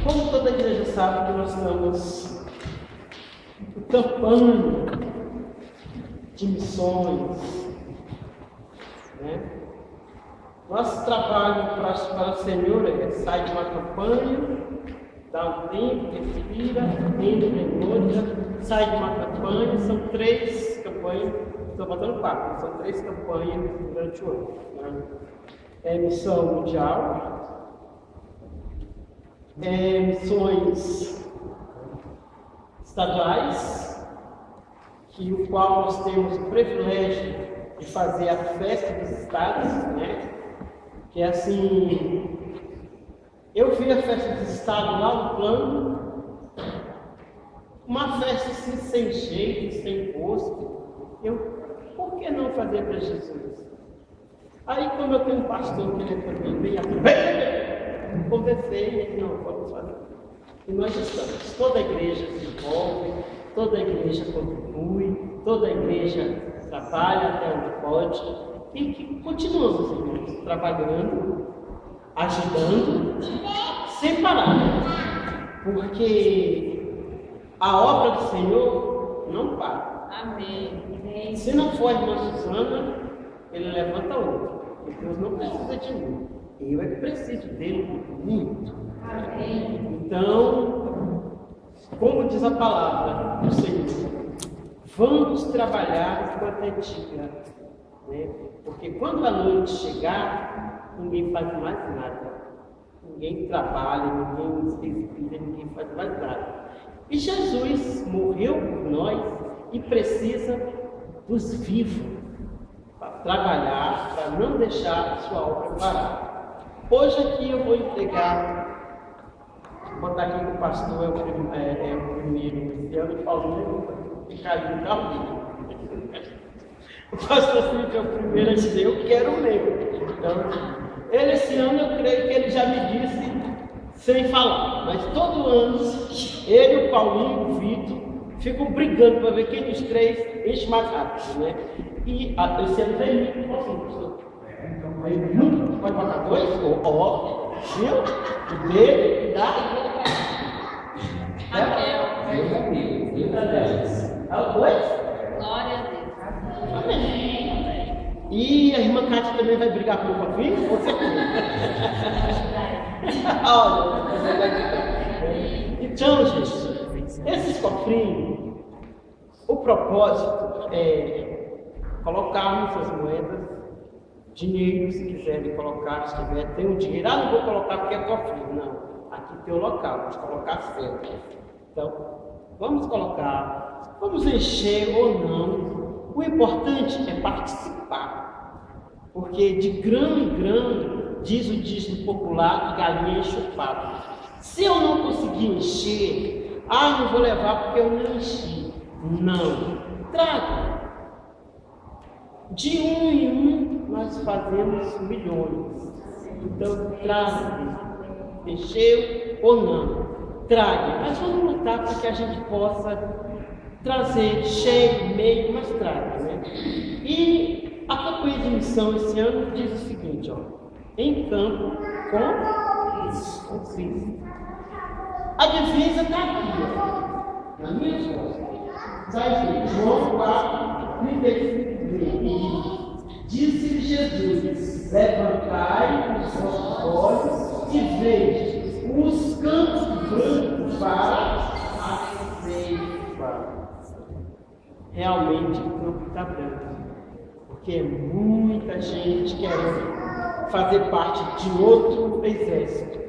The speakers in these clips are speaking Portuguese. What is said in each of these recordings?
Como toda a igreja sabe que nós estamos em campanha de missões, né? Nosso trabalho para o Senhor sai de uma campanha, dá um tempo, respira, entra em outra, sai de uma campanha, são 3 campanhas, estou botando 4, são 3 campanhas durante o ano. Né? É missão mundial, missões estaduais, que o qual nós temos o privilégio de fazer a festa dos estados, né? Que é assim, eu vi a festa dos estados lá no plano, uma festa assim, sem jeito, sem gosto. Por que não fazer para Jesus? Aí, como eu tenho um pastor que ele também vem a conversei e ele não, vamos fazer. E nós estamos, toda a igreja se envolve, toda a igreja contribui, toda a igreja trabalha até onde pode. E que continuamos, irmãos, trabalhando, ajudando, sem parar. Porque a obra do Senhor não para. Amém. Se não for a irmã Susana, ele levanta outra. E Deus não precisa de mim. Eu é que preciso dele muito. Amém. Então, como diz a palavra do Senhor, vamos trabalhar enquanto é dia. Né? Porque quando a noite chegar, ninguém faz mais nada. Ninguém trabalha, ninguém se respira, ninguém faz mais nada. E Jesus morreu por nós e precisa dos vivos para trabalhar, para não deixar a sua obra parar. Hoje aqui eu vou entregar, vou botar aqui que o pastor é o primeiro esse ano, e Paulo caiu no carro dele. O pastor Felipe é o primeiro a dizer, eu quero o meu. Então, ele esse ano eu creio que ele já me disse sem falar, mas todo ano ele, o Paulinho, o Vitor ficam brigando para ver quem dos 3 enche mais rápido, né? E esse ano vem muito, assim, pastor. Aí muito, pode botar 2? Viu? O dele, e dá. É o 2? Glória a Deus. Amém. E a irmã Cátia também vai brigar pelo cofrinho? Você Então, gente, esses cofrinhos, o propósito é colocarmos as moedas, dinheiro, se quiserem colocar, se tiver, tem um dinheiro. Não vou colocar porque é cofrinho, não. Aqui tem o local, vamos colocar certo. Então, vamos colocar, vamos encher ou não. O importante é participar, porque de grão em grão, diz o dízimo popular, galinha enche o papo. Se eu não conseguir encher, não vou levar porque eu não enchi. Não, traga. De um em um, nós fazemos milhões. Então, traga. Encheu ou não, traga. Mas vamos lutar para que a gente possa trazer cheio, meio, mas traga, né? E a campanha de missão esse ano diz o seguinte, ó, em campo com Cristo. A divisa está aqui, ó, na minha costas. Está escrito, João 4, 35. Disse-lhe Jesus, levantai os vossos olhos e vede os campos brancos para a ceifa. Realmente o campo está branco, porque é muita gente querendo fazer parte de outro exército.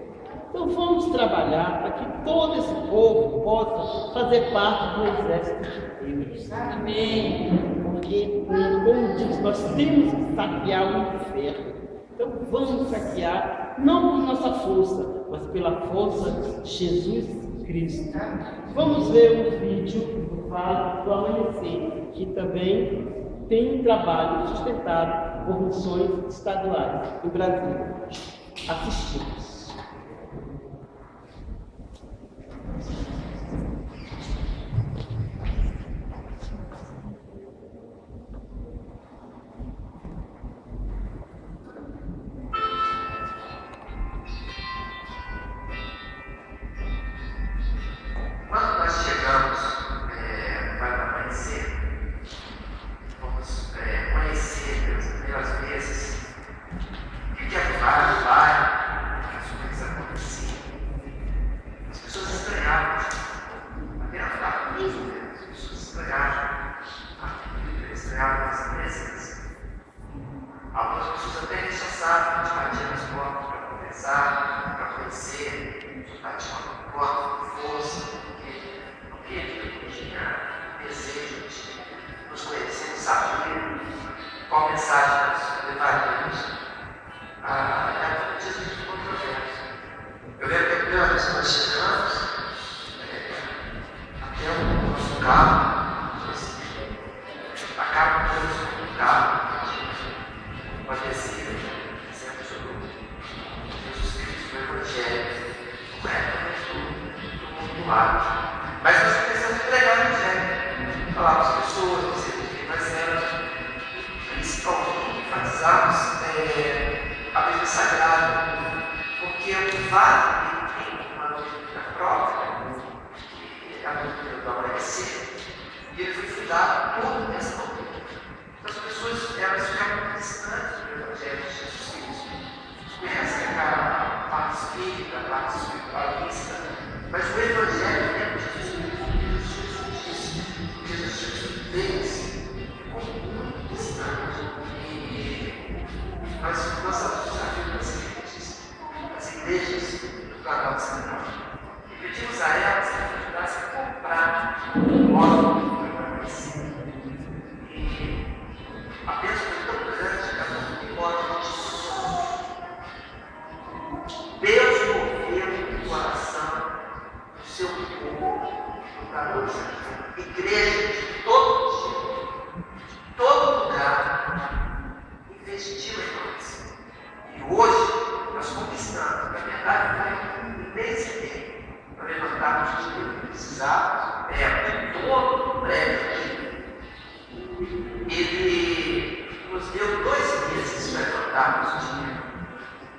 Então vamos trabalhar para que todo esse povo possa fazer parte do exército de Deus. Amém. Porque, como diz, nós temos que saquear o inferno. Então vamos saquear, não por nossa força, mas pela força de Jesus Cristo. Vamos ver um vídeo do Amanhecer, que também tem um trabalho sustentado por missões estaduais no Brasil. Assistimos. preocupados. Mas nós começamos a pregar o Evangelho, falar para as pessoas, dizer o que nós éramos, principalmente enfatizarmos a Bíblia Sagrada, porque o fato de ele tem uma doutrina própria, que é a doutrina do amanhecer, e ele foi fundado por essa doutrina. Então as pessoas elas ficavam distantes do Evangelho de Jesus Cristo. Conhecem a parte espírita, a parte espiritualista, mas o Evangelho é de Jesus Cristo. Jesus Cristo fez ficou muito distante. E nós desafio das igrejas do canal central. E pedimos a elas que nos ajudassem a comprar um óleo para permanecer. E a bênção foi tão grande que a moda de Deus moveu o coração do seu povo no canal central. Igreja de todo lugar, investiu em nós. E hoje nós conquistamos, na verdade, foi um mês e meio para levantarmos o dinheiro que precisávamos, todo o prédio aqui. Ele nos deu 2 meses para levantarmos o dinheiro.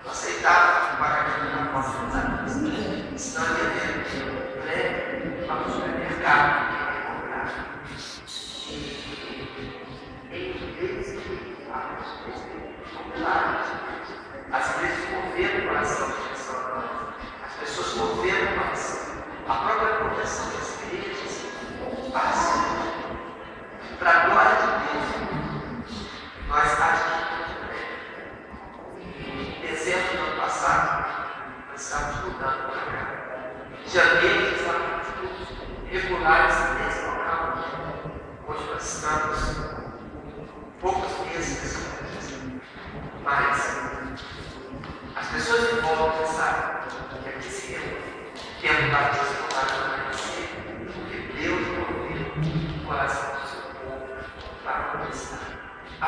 Não aceitava o pagamento da nossa amigos, senão ia ver o prédio para o supermercado que ia comprar. Em vez de as igrejas moveram o coração de pessoas, as pessoas moveram o coração, a própria proteção das igrejas, para a glória de Deus, nós adquirimos o prédio. Em dezembro do ano passado, nós estávamos mudando para cá. Em janeiro, estávamos regulares nesse local. Hoje nós estamos poucos meses nesse momento. Mas as pessoas em volta sabem que aqui se quer mudar Deus para permanecer, porque Deus moveu o coração do seu povo para conquistar. A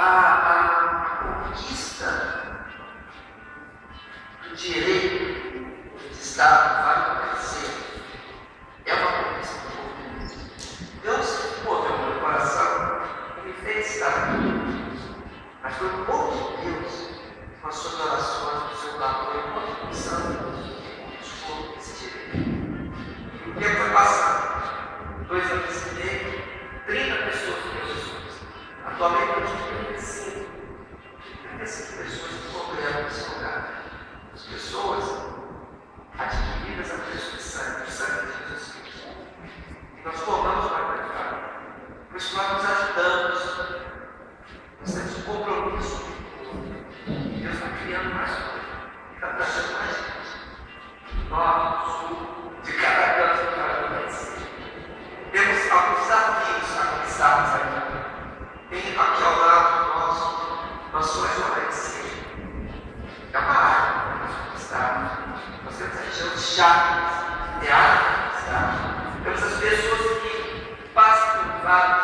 conquista do direito de estar para permanecer é uma conquista do povo. Deus moveu o meu coração e me fez estar aqui. Mas foi o povo de Deus, com as suas orações, o seu clamor e a contribuição que buscou esse direito. E o tempo foi passando. 2 anos e meio, 30 pessoas com Jesus. Atualmente eu tenho 35 pessoas que congregam nesse lugar. As pessoas adquiridas a preço de sangue, o sangue de Jesus Cristo. E nós formamos uma comunidade. Por isso nós nos ajudamos. Nós temos um compromisso. E Deus está criando mais coisas. Está trazendo mais gente. Norte, sul, de cada canto do país. Temos alguns desafios a conquistarmos aqui. Tem aqui ao lado nosso amanhecer. É uma área para nós conquistarmos. Nós temos a região de chácaras, de área para conquistar. Temos as pessoas que passam pelo vale,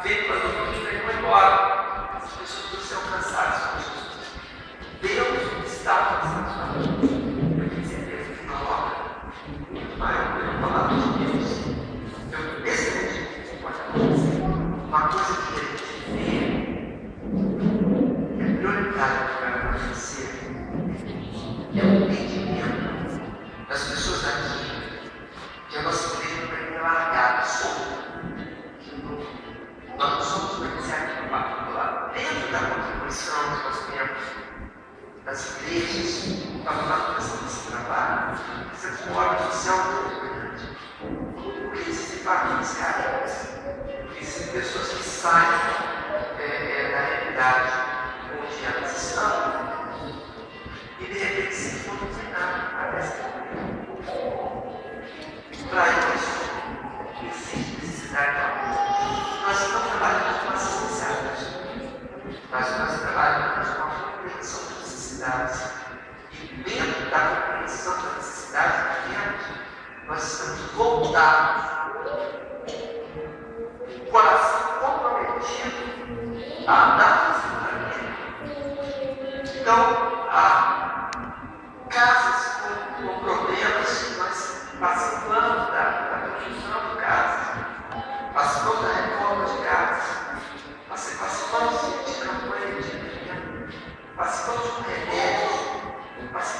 vêm para a doutrina e vão embora. As pessoas precisam ser alcançadas com Jesus. Deus está alcançando a gente. Eu tenho certeza que uma obra muito maior pela palavra de Deus. Esse é o que pode acontecer. Uma coisa que a gente vê que é prioritária para acontecer é o entendimento das pessoas aqui que a nossa igreja não é largada, solta. Nós não somos uma iniciativa particular. Dentro da contribuição que nós temos das igrejas, para nós começando esse trabalho, esse órgão social muito grande. Porque existem famílias carentes, existem pessoas que saem da realidade onde elas estão e de repente se encontram sem nada, parece que para isso existe necessidade de apoio. Nós não trabalhamos com assistencialistas, mas nós trabalhamos com a compreensão das necessidades. E dentro da compreensão das necessidades que temos, nós estamos voltados, o coração comprometido a dar funcionamento. Então, há casas com problemas, nós participamos da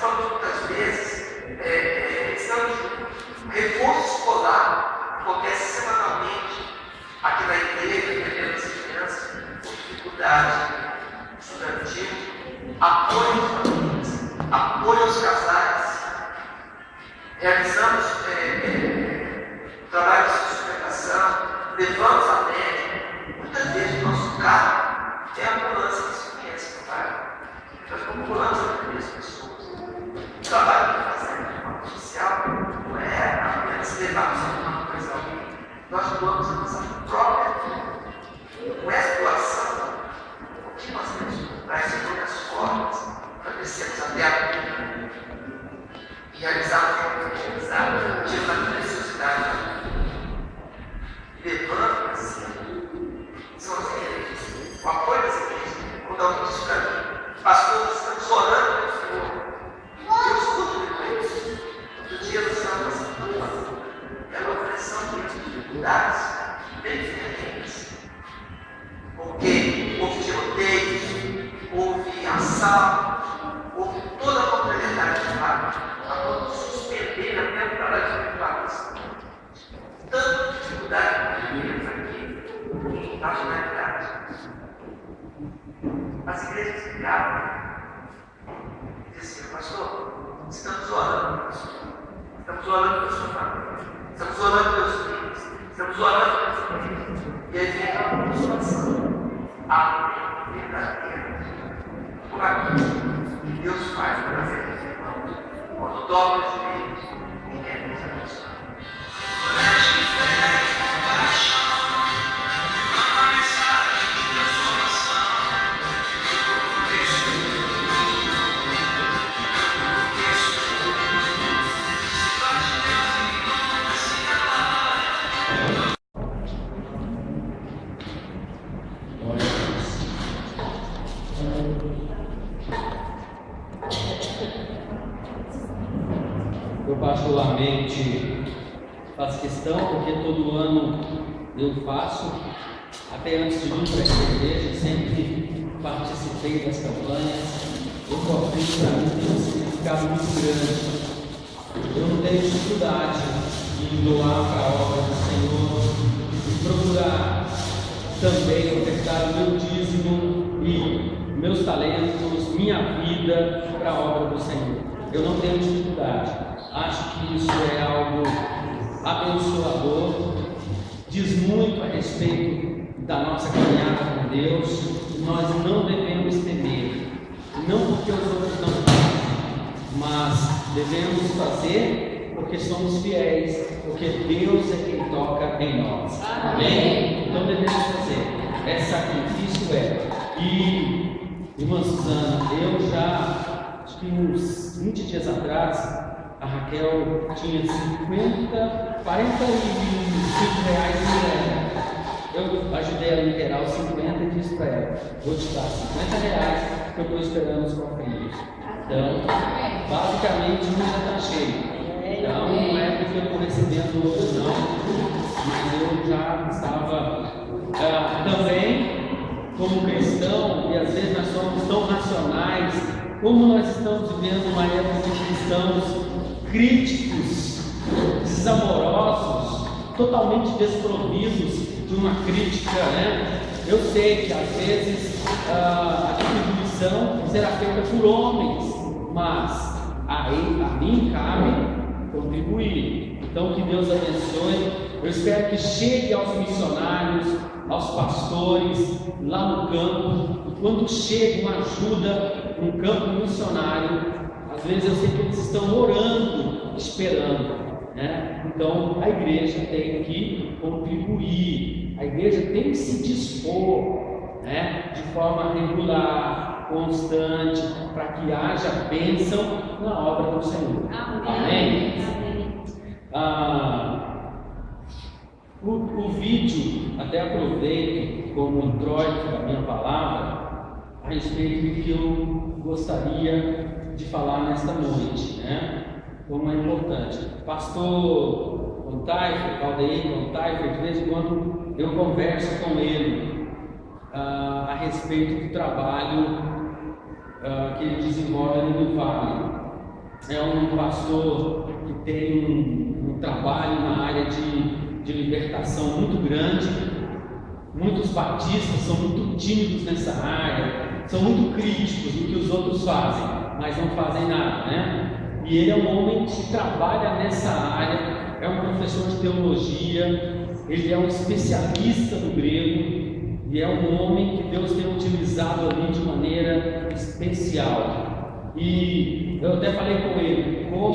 participamos muitas vezes, estamos no reforço escolar, acontece semanalmente aqui na igreja, atendendo as crianças com dificuldade estudantil, apoio às famílias, apoio aos casais. Realizamos trabalhos de sustentação, levamos a médica. Muitas vezes o nosso carro é a ambulância que se conhece no bairro. Nós como ambulância atendemos as pessoas. O trabalho que fazemos de forma social não é apenas levarmos alguma coisa a alguém. Nós doamos a nossa própria vida. Com essa doação, o que nós temos para escolher as formas para descermos até a vida e realizarmos diante da preciosidade da vida. E levando assim, são as igrejas, o apoio das igrejas. Quando alguém diz para mim, pastor, nós estamos orando pelo Senhor, eu escuto depois. Outro dia nós estávamos passando é uma pressão de dificuldades bem diferentes. Porque houve tiroteios, houve assalto, houve toda a complementar de fato, a ponto de suspender até o trabalho espiritualista. Tanta dificuldade que vivemos aqui em marginalidade. As igrejas ligavam e diziam, pastor, estamos orando pelo Senhor, estamos orando pela sua família, estamos orando pelos filhos, estamos orando pelos filhos. E aí vem a consolação, a verdadeira, por aquilo que Deus faz para ver os irmãos, quando dobra os joelhos e quer nos abençoar. Eu particularmente faço questão, porque todo ano eu faço, até antes de vir para essa igreja, sempre participei das campanhas. O cofrinho para mim tem um significado muito grande. Eu não tenho dificuldade em doar para a obra do Senhor, e procurar também ofertar o meu dízimo e meus talentos, minha vida para a obra do Senhor. Eu não tenho dificuldade. Acho que isso é algo abençoador, diz muito a respeito da nossa caminhada com Deus. Nós não devemos temer, não porque os outros não fazem, mas devemos fazer porque somos fiéis, porque Deus é quem toca em nós. Amém? Então devemos fazer. É sacrifício, E, irmã Suzana, eu já, acho que uns 20 dias atrás, a Raquel tinha 45 reais em moeda. Eu ajudei ela a inteirar os 50 e disse para ela, vou te dar 50 reais que eu estou esperando os cofrinhos. Então, basicamente, um já está cheio. Então, não é porque eu estou recebendo outros não, mas eu já estava também, como cristão, e às vezes nós somos tão racionais, como nós estamos vivendo uma época de cristãos críticos, desamorosos, totalmente desprovidos de uma crítica, Eu sei que às vezes a distribuição será feita por homens, mas a mim cabe contribuir. Então que Deus abençoe. Eu espero que chegue aos missionários, aos pastores lá no campo. E quando chega uma ajuda no campo missionário, às vezes eu sei que eles estão orando, esperando, Então a igreja tem que contribuir, a igreja tem que se dispor, de forma regular, constante, para que haja bênção na obra do Senhor. Amém? O vídeo, até aproveito como introito da minha palavra a respeito do que eu gostaria de falar nesta noite, Como é importante. Pastor Contaifer, Aldeir Contaifer, de vez em quando eu converso com ele a respeito do trabalho que ele desenvolve ali no Vale. é um pastor que tem um trabalho na área de libertação muito grande. Muitos batistas são muito tímidos nessa área, são muito críticos do que os outros fazem, mas não fazem nada, né? E ele é um homem que trabalha nessa área, é um professor de teologia, ele é um especialista no grego e é um homem que Deus tem utilizado ali de maneira especial. E eu até falei com ele, como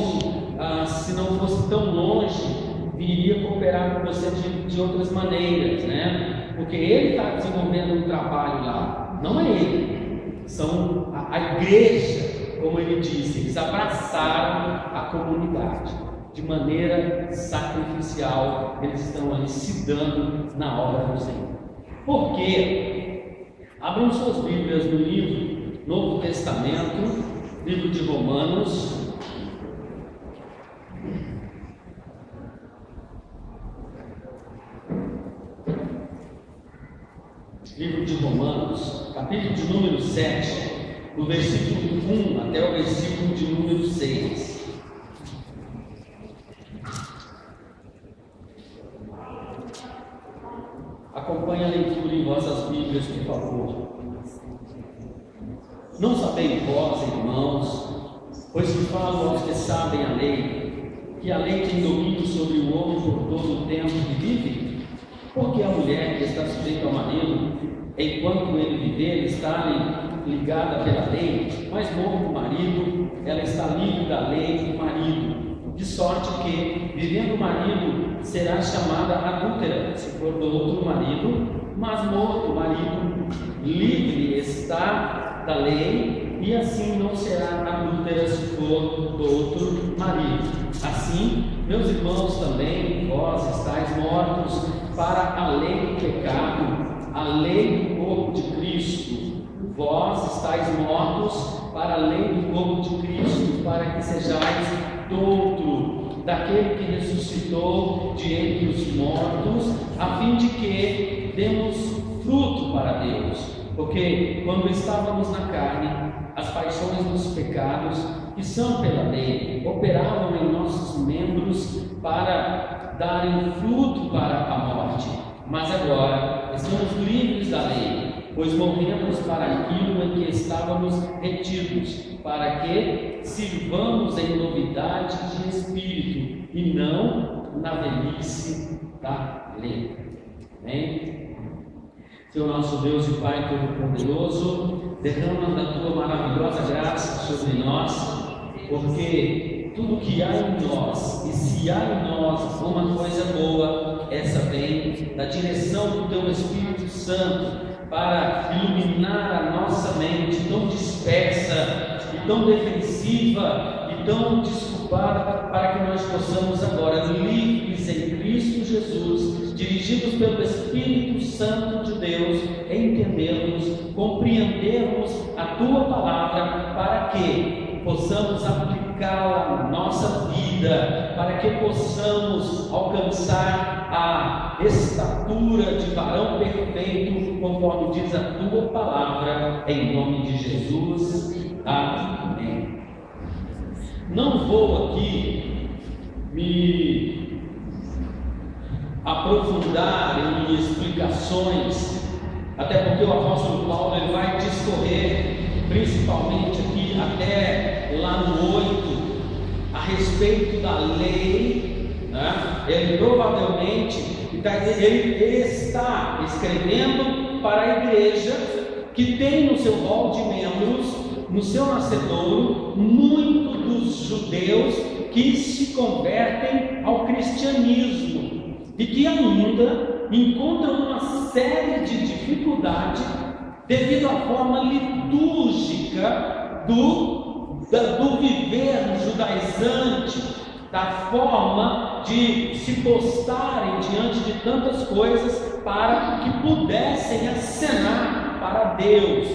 se não fosse tão longe, viria cooperar com você de outras maneiras, né? Porque ele está desenvolvendo um trabalho lá, não é ele, são a igreja, como ele disse, eles abraçaram a comunidade de maneira sacrificial, eles estão ali se dando na obra do Senhor. Por quê? Abram suas Bíblias no livro Novo Testamento, livro de Romanos. Livro de Romanos, capítulo de número 7, do versículo 1 até o versículo de número 6. Acompanhe a leitura em vossas Bíblias, por favor. Não sabeis vós, irmãos, pois que falo aos que sabem a lei, que a lei tem domínio sobre o homem por todo o tempo que vive? Porque a mulher que está sujeita ao marido, enquanto ele viver, está ligada pela lei, mas morto o marido, ela está livre da lei do marido, de sorte que, vivendo o marido, será chamada adúltera, se for do outro marido, mas morto o marido, livre está da lei, e assim não será adúltera se for do outro marido. Assim, meus irmãos, também vós estáis mortos para a lei do pecado, a lei do corpo de Cristo. Vós estáis mortos para a lei do corpo de Cristo, para que sejais do outro, daquele que ressuscitou de entre os mortos, a fim de que demos fruto para Deus. Porque quando estávamos na carne, as paixões dos pecados, que são pela lei, operavam em nossos membros para darem fruto para a morte. Mas agora estamos livres da lei, pois morremos para aquilo em que estávamos retidos, para que sirvamos em novidade de espírito e não na velhice da lei. Amém? Senhor nosso Deus e Pai Todo-Poderoso, derrama da Tua maravilhosa graça sobre nós, porque tudo que há em nós, e se há em nós uma coisa boa, essa vem da direção do Teu Espírito Santo, para iluminar a nossa mente tão dispersa, e tão defensiva, e tão desculpada, para que nós possamos agora, livres em Cristo Jesus, dirigidos pelo Espírito Santo de Deus, entendermos, compreendermos a Tua Palavra, para que possamos aplicá-la na nossa vida, para que possamos alcançar a estatura de varão perfeito, conforme diz a Tua Palavra, em nome de Jesus. Amém. Não vou aqui me aprofundar em explicações, até porque o apóstolo Paulo ele vai discorrer, principalmente aqui até lá no 8, a respeito da lei, né? Ele provavelmente ele está escrevendo para a igreja que tem no seu rol de membros, no seu nascedouro, muitos dos judeus que se convertem ao cristianismo e que ainda encontram uma série de dificuldades devido à forma litúrgica do viver judaizante, da forma de se postarem diante de tantas coisas para que pudessem acenar para Deus.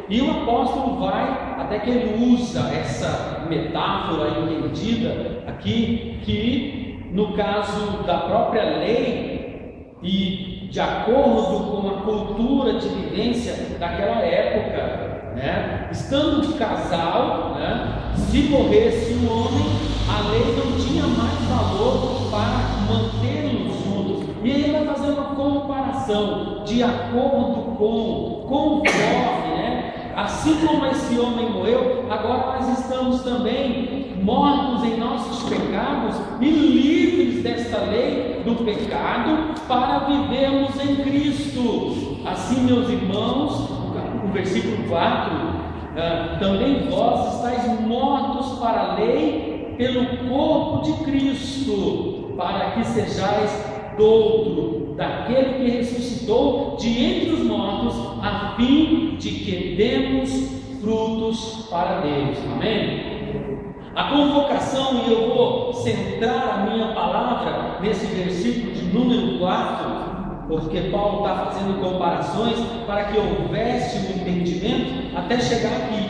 E o apóstolo vai, até que ele usa essa metáfora entendida aqui, que no caso da própria lei e de acordo com a cultura de vivência daquela época, né? Estando um casal, né? Se morresse um homem, a lei não tinha mais valor para mantê-los juntos. E ele vai fazer uma comparação de acordo conforme, né? Assim como esse homem morreu, agora nós estamos também mortos em nossos pecados e livres desta lei do pecado para vivermos em Cristo. Assim, meus irmãos, o versículo 4, também vós estáis mortos para a lei pelo corpo de Cristo, para que sejais douto daquele que ressuscitou de entre os mortos, a fim de que demos frutos para Deus. Amém? A convocação, e eu vou centrar a minha palavra nesse versículo de número 4, porque Paulo está fazendo comparações para que houvesse um entendimento até chegar aqui,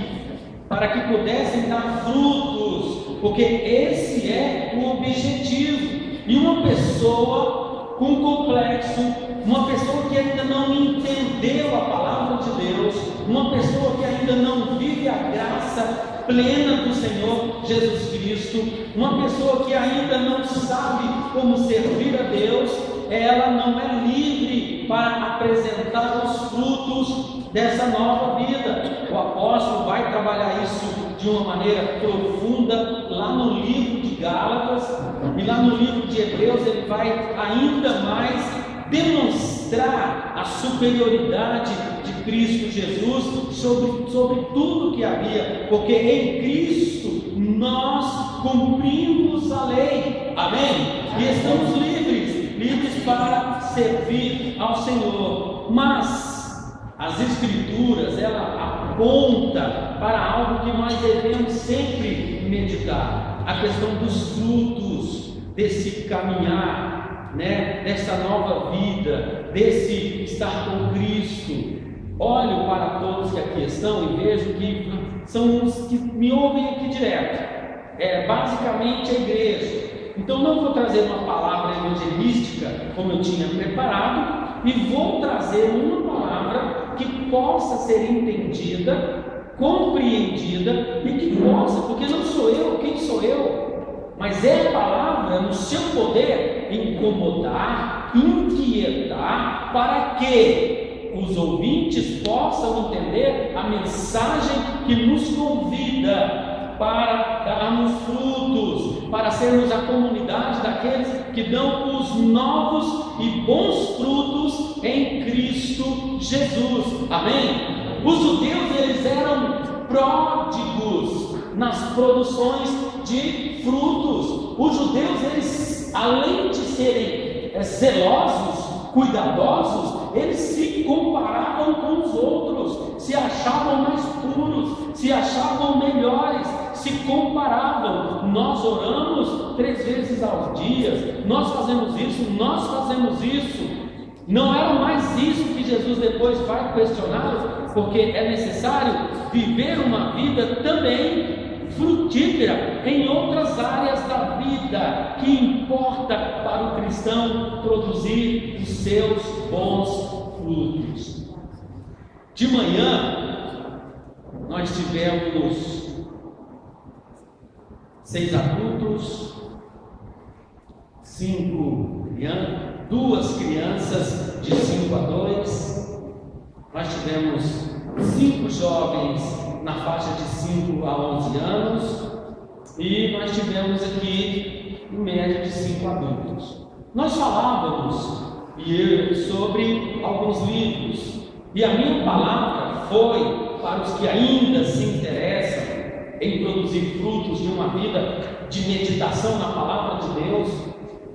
para que pudessem dar frutos, porque esse é o objetivo. E uma pessoa com complexo, uma pessoa que ainda não entendeu a palavra de Deus, uma pessoa que ainda não vive a graça plena do Senhor Jesus Cristo, uma pessoa que ainda não sabe como servir a Deus, ela não é livre para apresentar os frutos dessa nova vida. O apóstolo vai trabalhar isso de uma maneira profunda lá no livro de Gálatas, e lá no livro de Hebreus ele vai ainda mais demonstrar a superioridade de Cristo Jesus sobre tudo que havia, porque em Cristo nós cumprimos a lei, amém? E estamos livres para servir ao Senhor. Mas as Escrituras, ela aponta para algo que nós devemos sempre meditar, a questão dos frutos desse caminhar, né, dessa nova vida, desse estar com Cristo. Olho para todos que aqui estão e vejo que são os que me ouvem aqui direto, basicamente a igreja. Então não vou trazer uma palavra evangelística como eu tinha preparado, e vou trazer uma palavra que possa ser entendida, compreendida, e que possa, porque não sou eu, quem sou eu? Mas é a palavra no seu poder incomodar, inquietar, para que os ouvintes possam entender a mensagem que nos convida para darmos frutos, para sermos a comunidade daqueles que dão os novos e bons frutos em Cristo Jesus. Amém? Os judeus, eles eram pródigos nas produções de frutos. Os judeus, eles, além de serem zelosos, cuidadosos, eles se comparavam com os outros, se achavam mais puros, se achavam melhores, se comparavam. Nós oramos 3 vezes ao dia, nós fazemos isso. Não era mais isso que Jesus depois vai questioná-los, porque é necessário viver uma vida também frutífera em outras áreas da vida, que importa para o cristão produzir os seus bons frutos. De manhã nós tivemos 6 adultos, 2 crianças de 5 a 2, nós tivemos 5 jovens na faixa de 5 a 11 anos, e nós tivemos aqui em média de 5 adultos. Nós falávamos sobre alguns livros, e a minha palavra foi para os que ainda se interessam em produzir frutos de uma vida de meditação na palavra de Deus,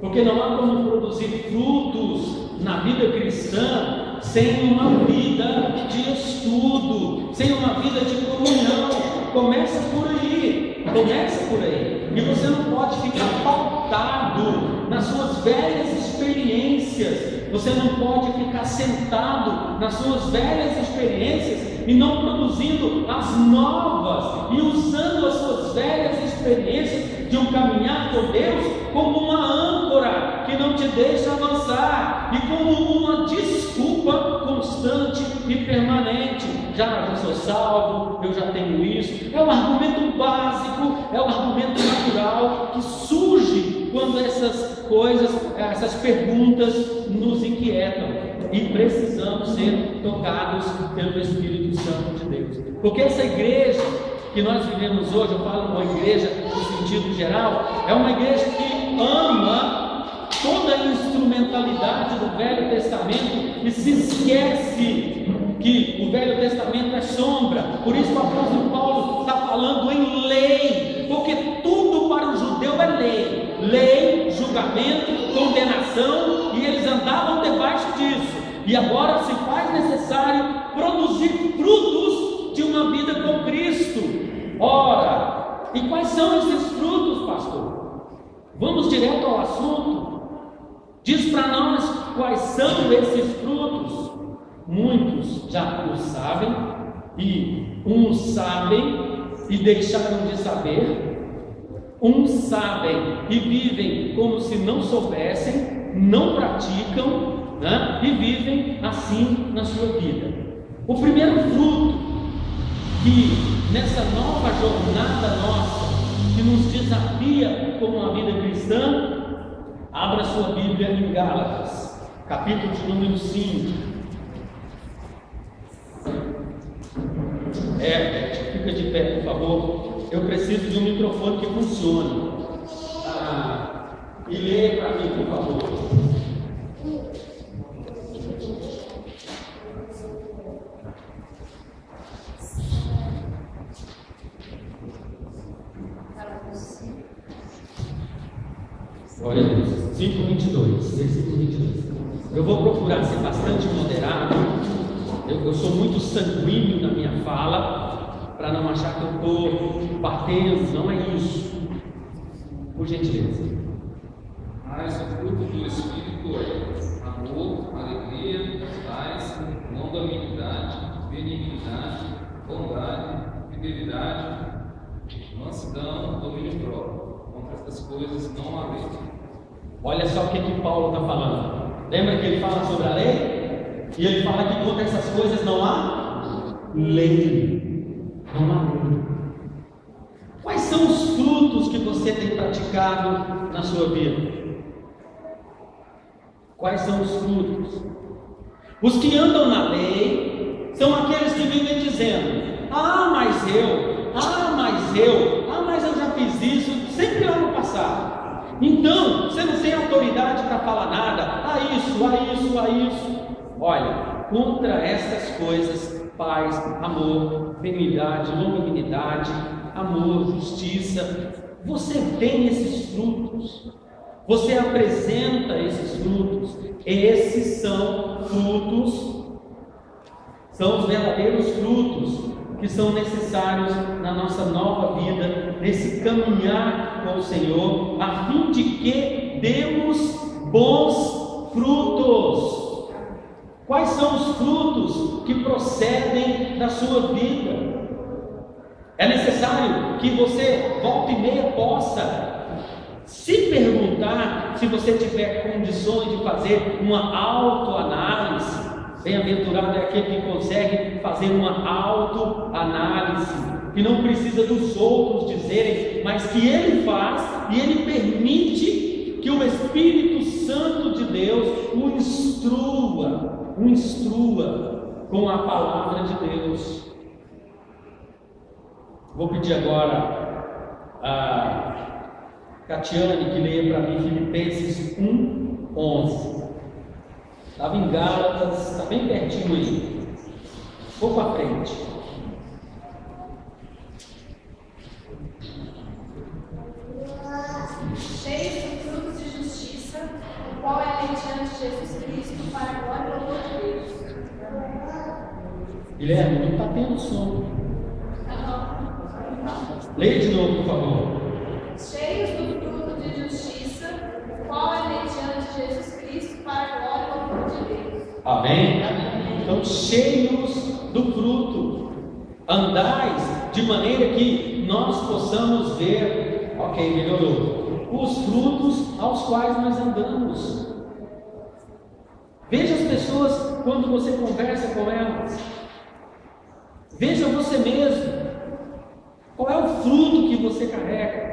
porque não há como produzir frutos na vida cristã sem uma vida de estudo, sem uma vida de comunhão. Começa por aí. E você não pode ficar pautado nas suas velhas experiências, você não pode ficar sentado nas suas velhas experiências e não produzindo as novas, e usando as suas velhas experiências de um caminhar com Deus como uma âncora que não te deixa avançar, e como uma desculpa constante e permanente. Já sou salvo, eu já tenho isso. É um argumento básico, é um argumento natural que surge quando essas coisas, essas perguntas nos inquietam, e precisamos ser tocados pelo Espírito Santo de Deus. Porque essa igreja que nós vivemos hoje, eu falo uma igreja no sentido geral, é uma igreja que ama toda a instrumentalidade do Velho Testamento e se esquece que o Velho Testamento é sombra. Por isso o apóstolo Paulo está falando em lei, porque tudo para o judeu é lei. Lei, julgamento, condenação, e eles andavam debaixo disso. E agora se faz necessário produzir frutos de uma vida com Cristo. Ora, e quais são esses frutos, pastor? Vamos direto ao assunto. Diz para nós quais são esses frutos. Muitos já o sabem, e uns sabem e deixaram de saber. Uns sabem e vivem como se não soubessem, não praticam, né? E vivem assim na sua vida. O primeiro fruto que nessa nova jornada nossa, que nos desafia como uma vida cristã, abra sua Bíblia em Gálatas, capítulo de número 5. Fica de pé, por favor. Eu preciso de um microfone que funcione. E leia para mim, por favor. Glória a Deus. 5:22, versículo 22. Eu vou procurar ser bastante moderado. Eu sou muito sanguíneo na minha fala, para não achar que eu estou batendo, não é isso. Por gentileza. Mas o fruto do Espírito é amor, alegria, paz, longanimidade, benignidade, bondade, fidelidade, mansidão, domínio próprio. Contra essas coisas não há lei. Olha só o que Paulo está falando. Lembra que ele fala sobre a lei? E ele fala que contra essas coisas não há lei. Não há lei. Quais são os frutos que você tem praticado na sua vida? Quais são os frutos? Os que andam na lei são aqueles que vivem dizendo: mas eu já fiz isso sempre lá no passado. Então, você não tem autoridade para falar nada. Isso. Olha, contra estas coisas, paz, amor, benignidade, longanimidade, amor, justiça, você tem esses frutos, você apresenta esses frutos. Esses são frutos, são os verdadeiros frutos que são necessários na nossa nova vida, nesse caminhar com o Senhor, a fim de que demos bons frutos. Quais são os frutos que procedem da sua vida? É necessário que você, volta e meia, possa se perguntar, se você tiver condições de fazer uma autoanálise. Bem-aventurado é aquele que consegue fazer uma autoanálise, que não precisa dos outros dizerem, mas que ele faz, e ele permite que o Espírito Santo de Deus o instrua com a palavra de Deus. Vou pedir agora a Catiane que leia para mim Filipenses 1:11. Estava em Gálatas, está bem pertinho aí, um pouco à frente. Cheios de frutos de justiça, o qual é mediante Jesus Cristo para a glória e louvor de Deus. Guilherme, não está tendo som. Leia de novo, por favor. Cheios do fruto de justiça, o qual é mediante Jesus Cristo para a glória e louvor de Deus. Amém? Então, cheios do fruto, andais de maneira que nós possamos ver, ok, melhorou, os frutos aos quais nós andamos. Veja as pessoas quando você conversa com elas. Veja você mesmo. Qual é o fruto que você carrega?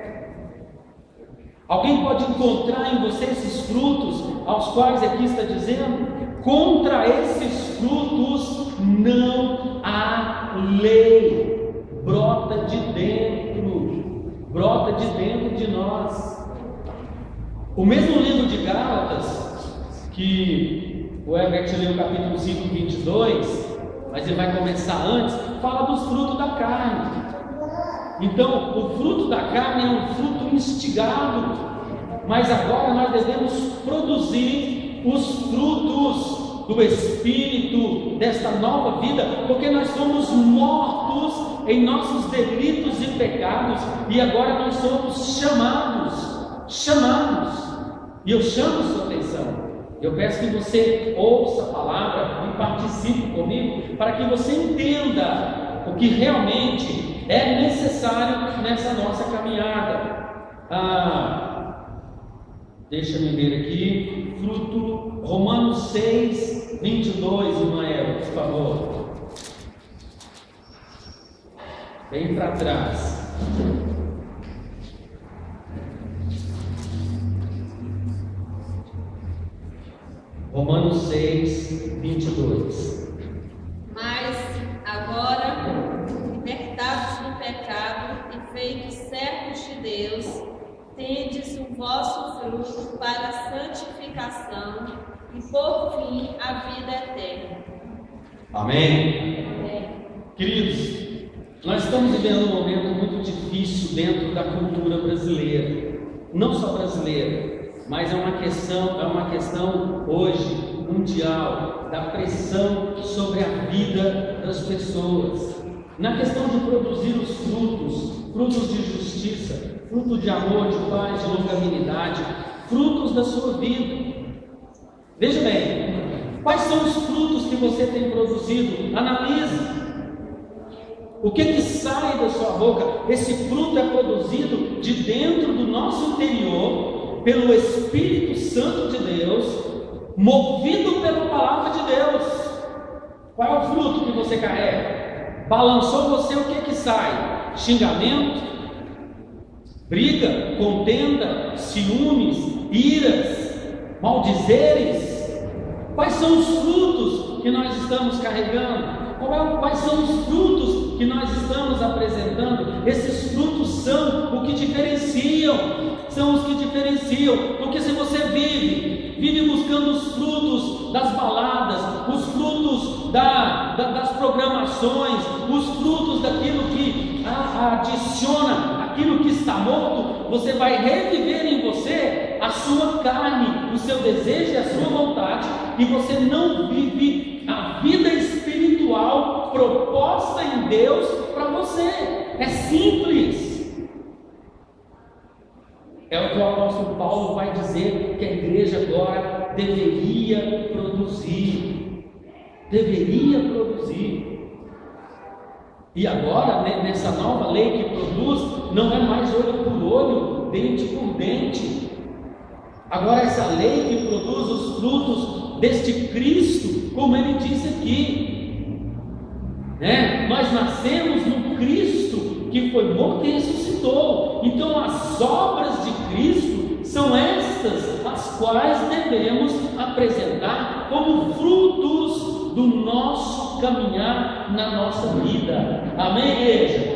Alguém pode encontrar em você esses frutos, aos quais aqui está dizendo: contra esses frutos não há lei. Brota de dentro de nós. O mesmo livro de Gálatas, que o Herbert leu o capítulo 5, 22, mas ele vai começar antes, fala dos frutos da carne. Então, o fruto da carne é um fruto instigado, mas agora nós devemos produzir os frutos do Espírito, desta nova vida, porque nós somos mortos em nossos delitos e pecados, e agora nós somos chamados, e eu chamo sua atenção. Eu peço que você ouça a palavra e participe comigo, para que você entenda o que realmente é necessário nessa nossa caminhada. Deixa-me ver aqui, fruto, Romanos 6, 22, Imael, por favor. Bem para trás. Romanos 6, 22. Mas agora, libertados do pecado e feitos servos de Deus, tendes o vosso fruto para a santificação e por fim a vida eterna. Amém? Amém. Queridos, nós estamos vivendo um momento muito difícil dentro da cultura brasileira. Não só brasileira, mas é uma questão hoje mundial da pressão sobre a vida das pessoas. Na questão de produzir os frutos de justiça, fruto de amor, de paz, de longanimidade, frutos da sua vida. Veja bem, quais são os frutos que você tem produzido? Analise. O que sai da sua boca? Esse fruto é produzido de dentro do nosso interior, pelo Espírito Santo de Deus, movido pela palavra de Deus. Qual é o fruto que você carrega? Balançou você, o que sai? Xingamento, briga, contenda, ciúmes, iras, maldizeres. Quais são os frutos que nós estamos carregando? Quais são os frutos que nós estamos apresentando? Esses frutos são o que diferenciam, porque se você vive buscando os frutos das baladas, os frutos das programações, os frutos daquilo que adiciona aquilo que está morto, você vai reviver em você a sua carne, o seu desejo e a sua vontade, e você não vive a vida espiritual proposta em Deus para você. É simples. É o que o apóstolo Paulo vai dizer que a igreja agora deveria produzir. E agora, nessa nova lei que produz, não é mais olho por olho, dente por dente. Agora essa lei que produz os frutos deste Cristo, como ele disse aqui, nós nascemos no Cristo que foi morto e ressuscitou. Então as obras de Cristo são estas as quais devemos apresentar como frutos do nosso caminhar na nossa vida. Amém, igreja?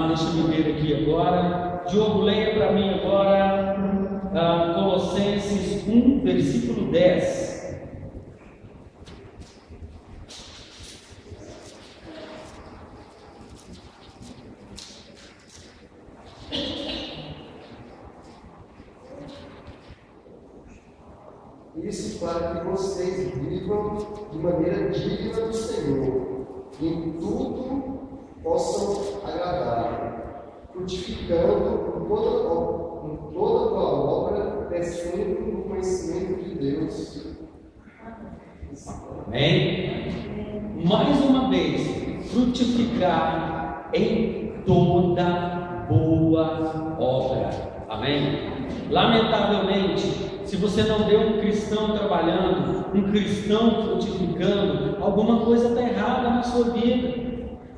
Deixa eu ver aqui agora. Diogo, leia para mim agora Colossenses 1, versículo 10. Isso para que vocês vivam de maneira digna do Senhor, e em tudo possam agradar, frutificando em toda boa obra, crescendo no conhecimento de Deus. Amém? Mais uma vez, frutificar em toda boa obra. Amém? lamentavelmente, se você não vê um cristão trabalhando, um cristão frutificando, alguma coisa está errada na sua vida.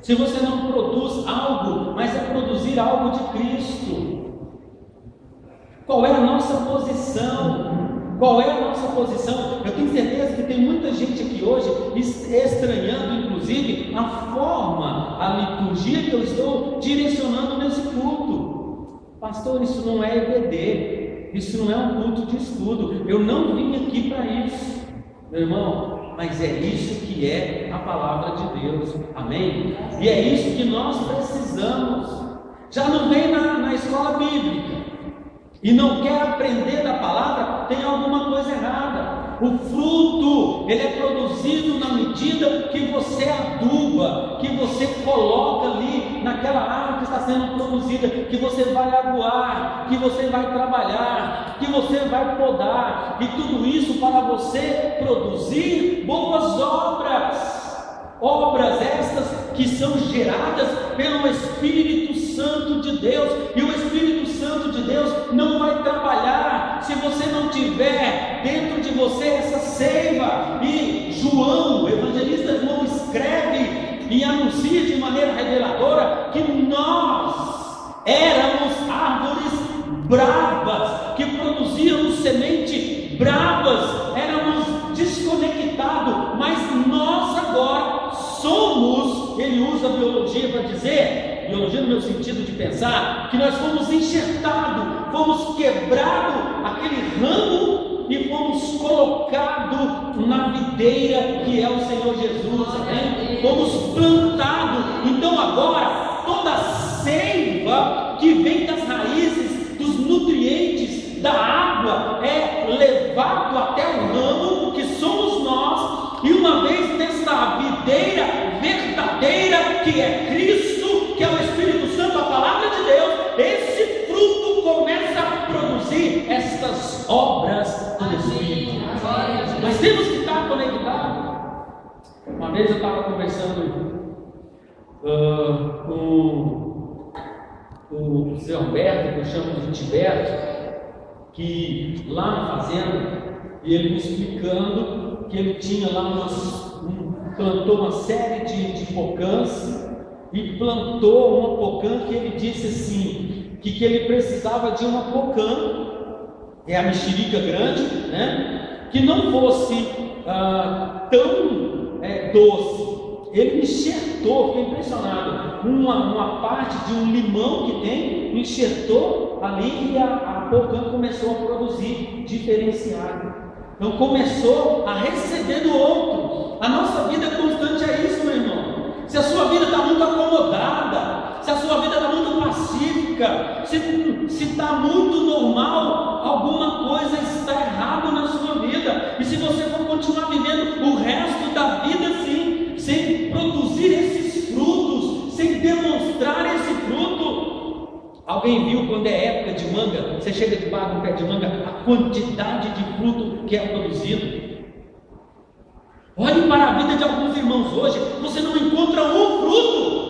Se você não produz algo, mas é produzir algo de Cristo. Qual é a nossa posição? Qual é a nossa posição? Eu tenho certeza que tem muita gente aqui hoje estranhando, inclusive, a forma, a liturgia que eu estou direcionando nesse culto. Pastor, isso não é EBD, isso não é um culto de estudo. Eu não vim aqui para isso, meu irmão, mas é isso que é a palavra de Deus, amém? E é isso que nós precisamos. Já não vem na escola bíblica e não quer aprender da palavra, tem alguma coisa errada. O fruto, ele é produzido na medida que você aduba, que você coloca ali naquela árvore que está sendo produzida, que você vai aguar, que você vai trabalhar, que você vai podar, e tudo isso para você produzir boas obras. Obras estas que são geradas pelo Espírito Santo de Deus, e o Espírito Santo de Deus não vai trabalhar se você não tiver dentro de você essa seiva. E João, o evangelista João, escreve e anuncia de maneira reveladora que nós éramos árvores bravas, que produzíamos semente bravas, éramos desconectados, mas nós agora somos, ele usa a biologia para dizer, biologia no meu sentido de pensar, que nós fomos enxertados, fomos quebrados aquele ramo e fomos colocados na videira que é o Senhor Jesus, amém? Fomos plantados. Então agora toda seiva que vem das raízes, dos nutrientes da água, é levado até o ramo que somos nós, e uma vez nesta videira verdadeira que é Cristo, que é o Espírito Santo, a palavra de Deus, esse fruto começa a produzir estas obras do Espírito. Mas temos que estar conectados. Uma vez eu estava conversando com o Zé Alberto, que eu chamo de Tiberto, que lá na fazenda, e ele me explicando que ele tinha lá plantou uma série de pocãs, e plantou uma pocã que ele disse assim, que ele precisava de uma pocã, é a mexerica grande, né? Que não fosse tão doce. Ele enxertou, fiquei impressionado, uma parte de um limão que tem, enxertou ali, e a pocã começou a produzir diferenciado. Então começou a receber do outro. A nossa vida constante é isso, meu irmão. Se a sua vida está muito acomodada, se a sua vida está muito pacífica, se está muito normal, alguma coisa está errada na sua vida. E se você for continuar vivendo o resto da vida assim, sem produzir esses frutos, sem demonstrar esse fruto. Alguém viu quando é época de manga, você chega debaixo de um pé de manga, a quantidade de fruto que é produzido? Olhe para a vida de alguns irmãos hoje, você não encontra um fruto.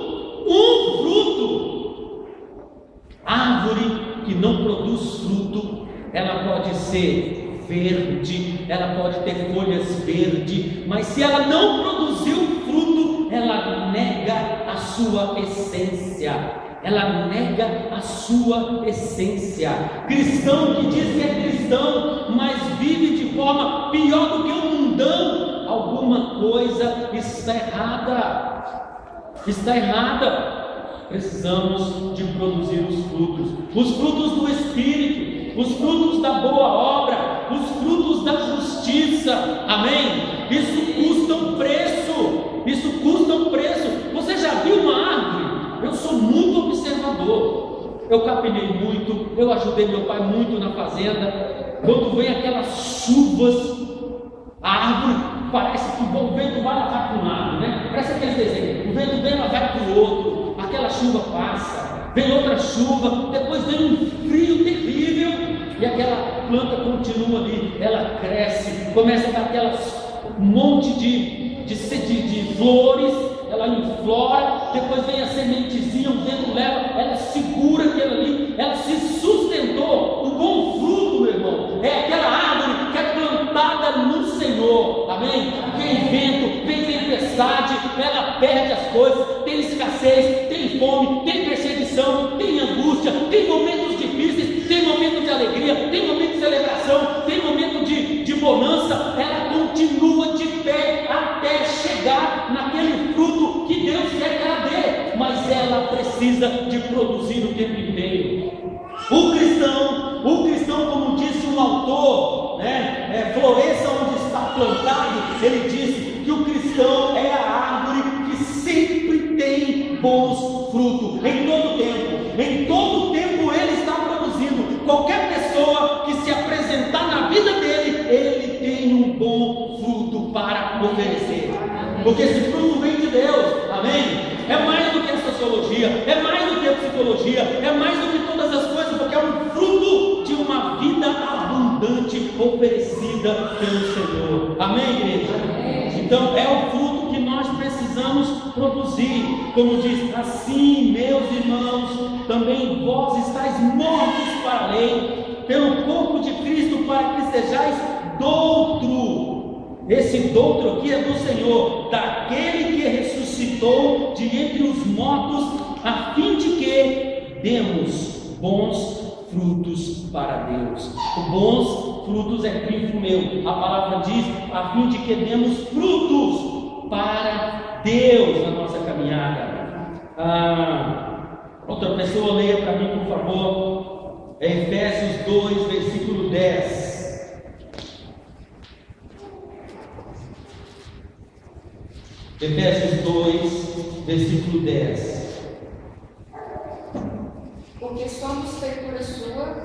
Árvore que não produz fruto, ela pode ser verde, ela pode ter folhas verdes, mas se ela não produziu fruto, ela nega a sua essência. Ela nega a sua essência. Cristão que diz que é cristão, mas vive de forma pior do que o mundão, alguma coisa está errada. Está errada. Precisamos de produzir os frutos do Espírito, os frutos da boa obra, os frutos da justiça, amém? Isso custa um preço, Você já viu uma árvore? Eu sou muito observador, eu capinei muito, eu ajudei meu pai muito na fazenda. Quando vem aquelas chuvas, a árvore parece que o vento vai, ela vai para um lado, né? Parece aquele desenho, o vento vem, ela vai para o outro, aquela chuva passa, vem outra chuva, depois vem um frio terrível, e aquela planta continua ali, ela cresce, começa a dar um monte de flores, ela inflora, depois vem a sementezinha, o vento leva, ela segura aquilo ali, ela se sustentou, o bom fruto perde as coisas, tem escassez, tem fome, tem perseguição, tem angústia, tem momentos difíceis, tem momento de alegria, tem momento de celebração, tem momento de bonança, ela continua de pé até chegar naquele fruto que Deus quer que ela dê, mas ela precisa de produzir o tempo inteiro. O cristão, como disse um autor, floresça onde está plantado. Ele disse que o cristão é a árvore que sempre tem bons frutos, em todo tempo ele está produzindo. Qualquer pessoa que se apresentar na vida dele, ele tem um bom fruto para oferecer, porque esse fruto vem de Deus, amém? É mais do que a sociologia, é mais do que a psicologia, é mais do que todas as coisas, porque é um fruto de uma vida abundante oferecida pelo Senhor, amém, igreja? Amém. Então é o fruto que nós precisamos produzir, como diz, assim, meus irmãos, também vós estáis mortos para a lei, pelo corpo de Cristo, para que sejais doutro. Esse doutro aqui é do Senhor, daquele que ressuscitou de entre os mortos, a fim de que demos bons frutos para Deus. Bons frutos é grifo meu, a palavra diz, a fim de que demos frutos para Deus na nossa caminhada. Outra pessoa leia para mim, por favor, Efésios 2, versículo 10. Efésios 2, versículo 10. Porque somos feitura sua,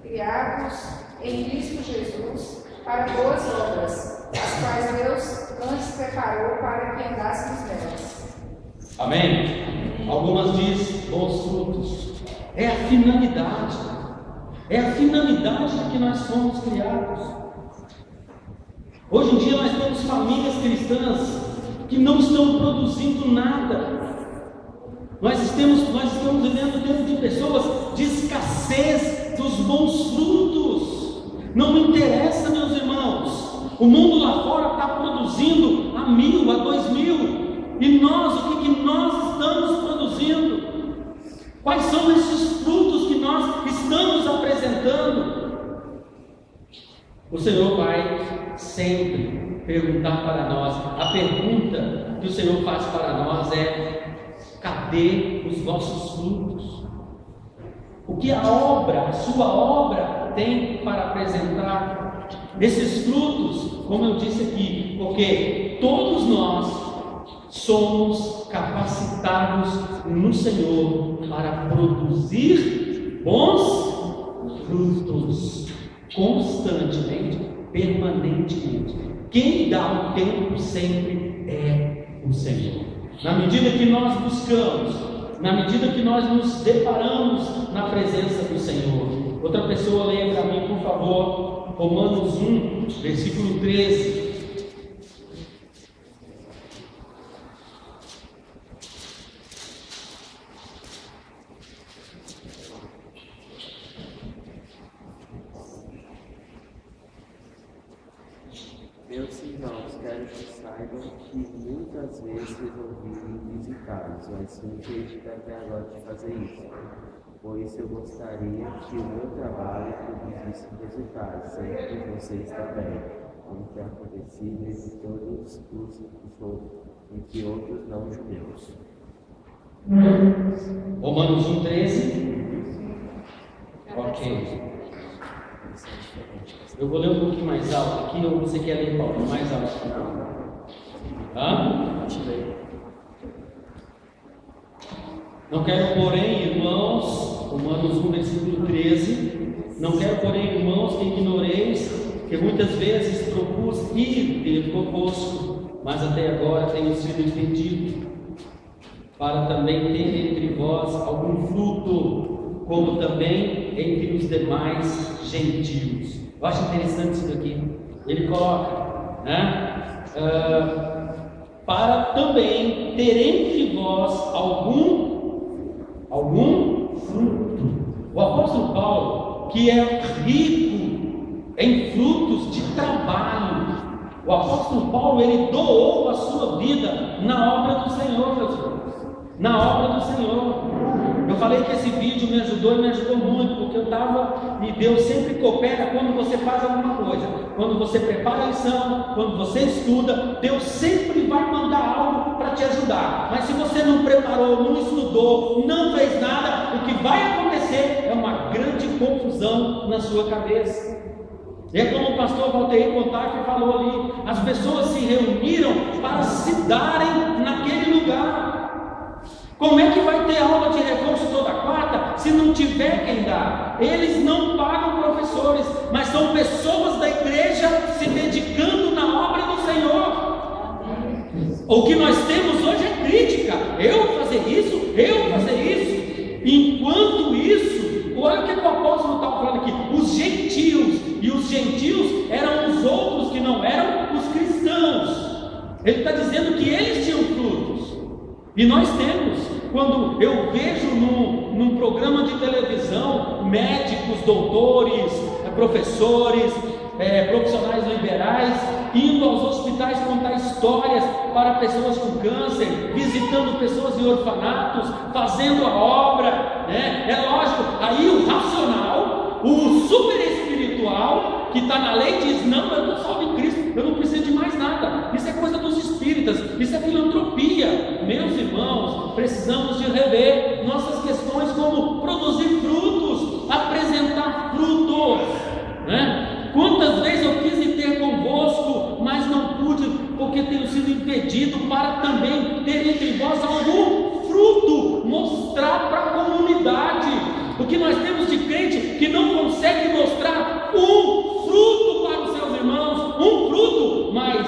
criados em Cristo Jesus, para boas obras, as quais Deus antes preparou para que andássemos nelas. Amém? Algumas dizem bons frutos. É a finalidade. É a finalidade de que nós fomos criados. Hoje em dia nós temos famílias cristãs que não estão produzindo nada. Nós estamos vivendo dentro de pessoas de escassez dos bons frutos. Não me interessa, meus irmãos. O mundo lá fora está produzindo a 1000, a 2000. E nós, o que nós estamos produzindo? Quais são esses frutos que nós estamos apresentando? O Senhor vai sempre perguntar para nós. A pergunta que o Senhor faz para nós é: cadê os vossos frutos? O que a sua obra tem para apresentar? Esses frutos, como eu disse aqui, porque todos nós somos capacitados no Senhor para produzir bons frutos, constantemente, permanentemente. Quem dá o tempo sempre é o Senhor. Na medida que nós buscamos, na medida que nós nos deparamos na presença do Senhor. Outra pessoa leia para mim, por favor, Romanos 1, versículo 13. Meus irmãos, quero que saibam que muitas vezes resolvi visitá-los, mas não tive até agora de fazer isso. Por isso eu gostaria que o meu trabalho produzisse resultados, sempre que vocês também, como tem acontecido entre todos entre outros não judeus. Romanos 1, 13. Ok. Eu vou ler um pouquinho mais alto aqui, ou você quer ler, Paulo? Mais alto? Não quero, porém, irmãos, Romanos 1, versículo 13, não quero, porém, irmãos, que ignoreis que muitas vezes propus ir ter convosco, mas até agora tenho sido impedido, para também ter entre vós algum fruto, como também entre os demais gentios. Eu acho interessante isso daqui. Ele coloca, para também ter entre vós algum fruto. O apóstolo Paulo, que é rico em frutos de trabalho, O apóstolo Paulo, ele doou a sua vida na obra do Senhor, meus irmãos. Na obra do Senhor. Eu falei que esse vídeo me ajudou e me ajudou muito, porque eu estava, e Deus sempre coopera quando você faz alguma coisa. Quando você prepara a lição, quando você estuda, Deus sempre vai mandar algo para te ajudar. Mas se você não preparou, não estudou, não fez nada, o que vai acontecer é uma grande confusão na sua cabeça. É como o pastor Valteir Contact falou ali, as pessoas se reuniram para se darem naquele lugar. Como é que vai ter aula de reforço toda quarta se não tiver quem dar? Eles não pagam professores, mas são pessoas da igreja se dedicando na obra do Senhor. O que nós temos hoje é crítica. Eu fazer isso, eu fazer isso. Enquanto isso, olha o que o apóstolo está falando aqui, os gentios, e os gentios eram os outros que não eram os cristãos. Ele está dizendo que eles tinham frutos. E nós temos, quando eu vejo num programa de televisão, médicos, doutores, professores, profissionais liberais, indo aos hospitais contar histórias para pessoas com câncer, visitando pessoas em orfanatos, fazendo a obra, né? É lógico, aí o racional, o super espiritual, que está na lei, diz: não, eu não salvo em Cristo, eu não preciso de mais nada. Isso é coisa dos espíritas, isso é filantropia. Meus irmãos, precisamos de rever nossas questões, como produzir frutos, apresentar frutos, né? Quantas vezes eu quis ir ter convosco, mas não pude, porque tenho sido impedido, para também ter entre vós algum fruto, mostrar para a comunidade. O que nós temos de crente que não consegue mostrar um fruto para os seus irmãos, um fruto, mas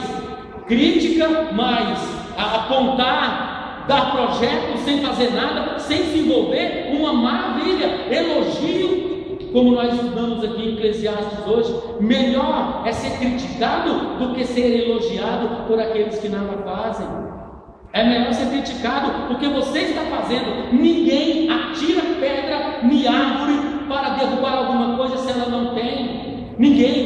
crítica, mas apontar, dar projetos sem fazer nada, sem se envolver, uma maravilha, elogio. Como nós estudamos aqui em Eclesiastes hoje, melhor é ser criticado do que ser elogiado por aqueles que nada fazem. É melhor ser criticado porque você está fazendo. Ninguém atira pedra nem árvore para derrubar alguma coisa se ela não tem. Ninguém.